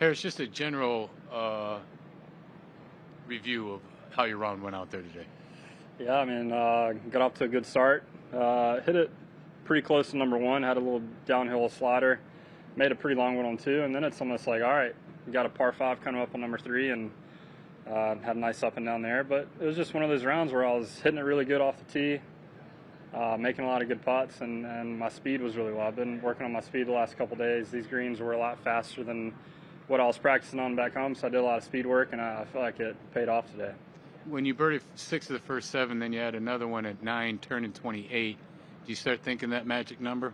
Harris, just a general review of how your round went out there today. Yeah, I mean, got off to a good start. Hit it pretty close to number one, had a little downhill slider, made a pretty long one on two, and then it's almost like, all right, we got a par five coming up on number three, and had a nice up and down there. But it was just one of those rounds where I was hitting it really good off the tee, making a lot of good putts, and my speed was really well. I've been working on my speed the last couple days. These greens were a lot faster than what I was practicing on back home, so I did a lot of speed work, and I feel like it paid off today. When you birdied 6 of the first 7, then you had another one at 9, turning 28. Do you start thinking that magic number?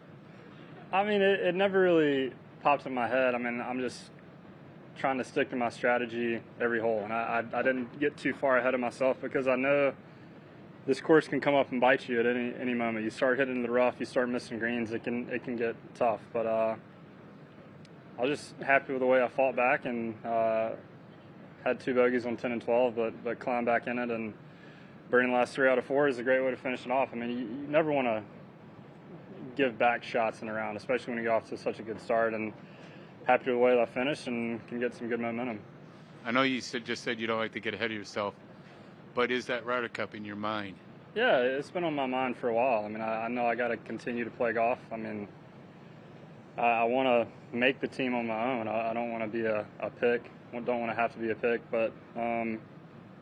I mean, it never really pops in my head. I mean, I'm just trying to stick to my strategy every hole, and I didn't get too far ahead of myself because I know this course can come up and bite you at any moment. You start hitting the rough, you start missing greens, it can get tough. But I was just happy with the way I fought back and had 2 bogeys on 10 and 12, but climbed back in it, and birding the last 3 out of 4 is a great way to finish it off. I mean, you never want to give back shots in a round, especially when you go off to such a good start, and happy with the way that I finished and can get some good momentum. I know you just said you don't like to get ahead of yourself, but is that Ryder Cup in your mind? Yeah, it's been on my mind for a while. I mean, I know I got to continue to play golf. I mean, I want to make the team on my own. I don't want to be a pick. I don't want to have to be a pick. But,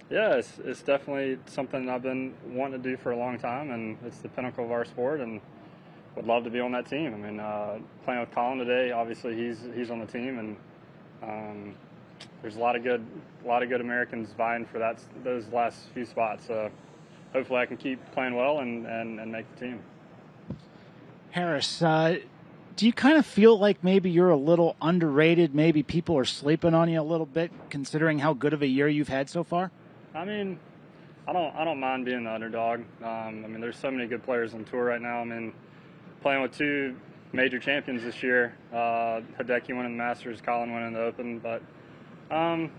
yeah, it's definitely something I've been wanting to do for a long time, and it's the pinnacle of our sport, and would love to be on that team. I mean, playing with Colin today, obviously he's on the team, and there's a lot of good Americans vying for those last few spots. So hopefully I can keep playing well and make the team. Harris, do you kind of feel like maybe you're a little underrated? Maybe people are sleeping on you a little bit, considering how good of a year you've had so far? I mean, I don't mind being the underdog. I mean, there's so many good players on tour right now. I mean, playing with 2 major champions this year, Hideki winning the Masters, Colin winning the Open, but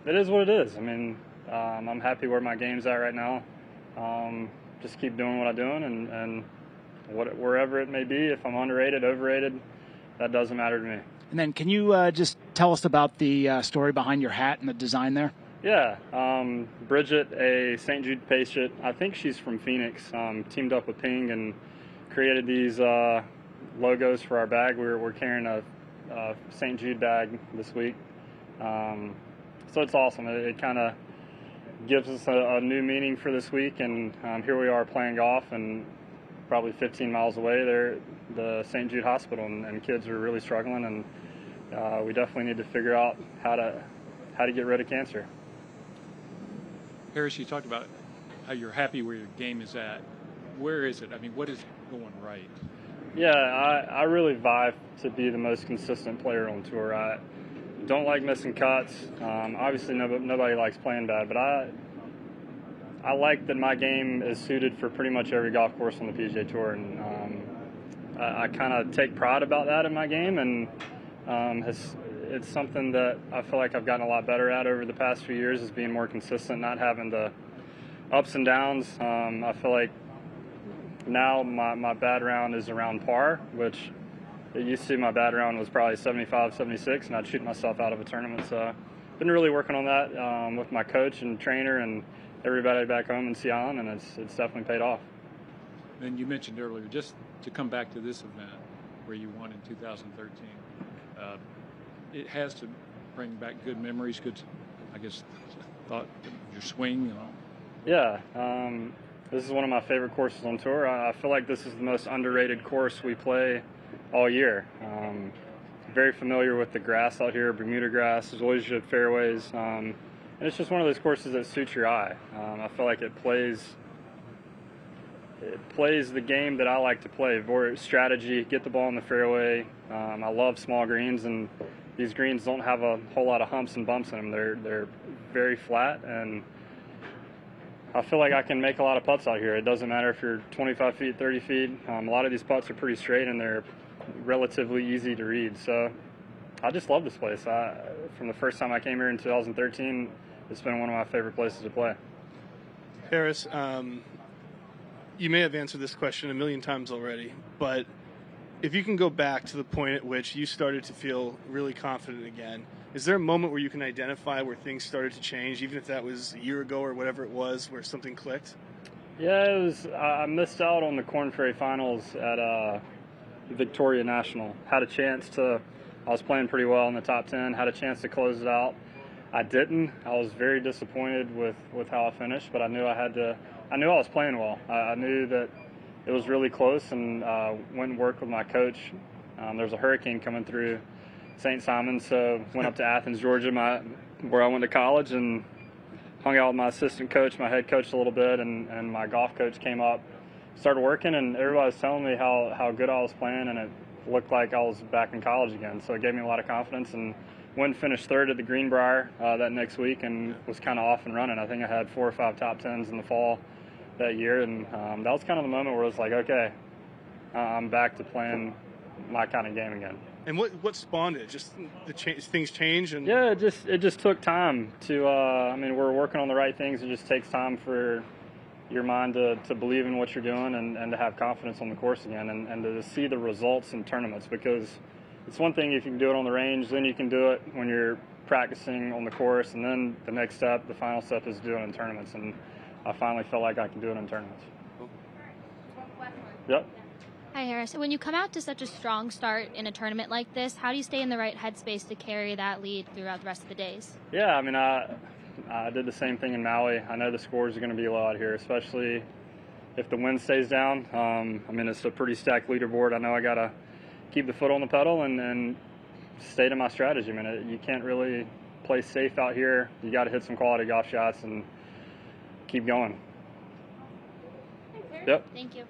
it is what it is. I mean, I'm happy where my game's at right now. Just keep doing what I'm doing, and wherever it may be, if I'm underrated, overrated, that doesn't matter to me. And then can you just tell us about the story behind your hat and the design there? Yeah, Bridget, a St. Jude patient, I think she's from Phoenix, teamed up with Ping and created these logos for our bag. We're carrying a St. Jude bag this week. So it's awesome. It kind of gives us a new meaning for this week, and here we are playing golf, and probably 15 miles away there, the St. Jude Hospital, and kids are really struggling, and we definitely need to figure out how to get rid of cancer. Harris, you talked about how you're happy where your game is at. Where is it? I mean, what is going right? Yeah, I really vie to be the most consistent player on tour. I don't like missing cuts. Obviously, nobody likes playing bad, but I like that my game is suited for pretty much every golf course on the PGA Tour, and I kind of take pride about that in my game, and it's something that I feel like I've gotten a lot better at over the past few years, is being more consistent, not having the ups and downs. I feel like now my bad round is around par, which it used to be my bad round was probably 75, 76, and I'd shoot myself out of a tournament. So I've been really working on that with my coach and trainer and everybody back home in Sea Island, and it's definitely paid off. And you mentioned earlier, just to come back to this event where you won in 2013, it has to bring back good memories, good, I guess, thought your swing, you know. Yeah, this is one of my favorite courses on tour. I feel like this is the most underrated course we play all year. Very familiar with the grass out here, Bermuda grass. There's always good fairways, and it's just one of those courses that suits your eye. I feel like it plays the game that I like to play. More strategy, get the ball in the fairway. I love small greens, and these greens don't have a whole lot of humps and bumps in them. They're very flat, and I feel like I can make a lot of putts out here. It doesn't matter if you're 25 feet, 30 feet. A lot of these putts are pretty straight, and they're relatively easy to read. So I just love this place. From the first time I came here in 2013, it's been one of my favorite places to play. Harris, you may have answered this question a million times already, but if you can go back to the point at which you started to feel really confident again Is there a moment where you can identify where things started to change, even if that was a year ago or whatever it was, where something clicked? Yeah, it was. I missed out on the Corn Ferry Finals at Victoria National. Had a chance to. I was playing pretty well in the top 10. Had a chance to close it out. I didn't. I was very disappointed with how I finished, but I knew I had to. I knew I was playing well. I knew that it was really close, and went and worked with my coach. There's a hurricane coming through St. Simon, so went up to Athens, Georgia, where I went to college, and hung out with my assistant coach, my head coach a little bit, and my golf coach came up, started working, and everybody was telling me how good I was playing, and it looked like I was back in college again. So it gave me a lot of confidence, and went and finished third at the Greenbrier that next week, and was kind of off and running. I think I had 4 or 5 top 10s in the fall that year, and that was kind of the moment where it was like, okay, I'm back to playing my kind of game again. And what spawned it? Just things change, and yeah, it just took time to. I mean, we're working on the right things. It just takes time for your mind to believe in what you're doing, and to have confidence on the course again, and to see the results in tournaments. Because it's one thing if you can do it on the range, then you can do it when you're practicing on the course, and then the next step, the final step, is doing it in tournaments. And I finally felt like I can do it in tournaments. Yep. Hi, Harris. When you come out to such a strong start in a tournament like this, how do you stay in the right headspace to carry that lead throughout the rest of the days? Yeah, I mean, I did the same thing in Maui. I know the scores are going to be low out here, especially if the wind stays down. I mean, it's a pretty stacked leaderboard. I know I got to keep the foot on the pedal and stay to my strategy. I mean, you can't really play safe out here. You got to hit some quality golf shots and keep going. Thanks, Harris. Yep. Thank you.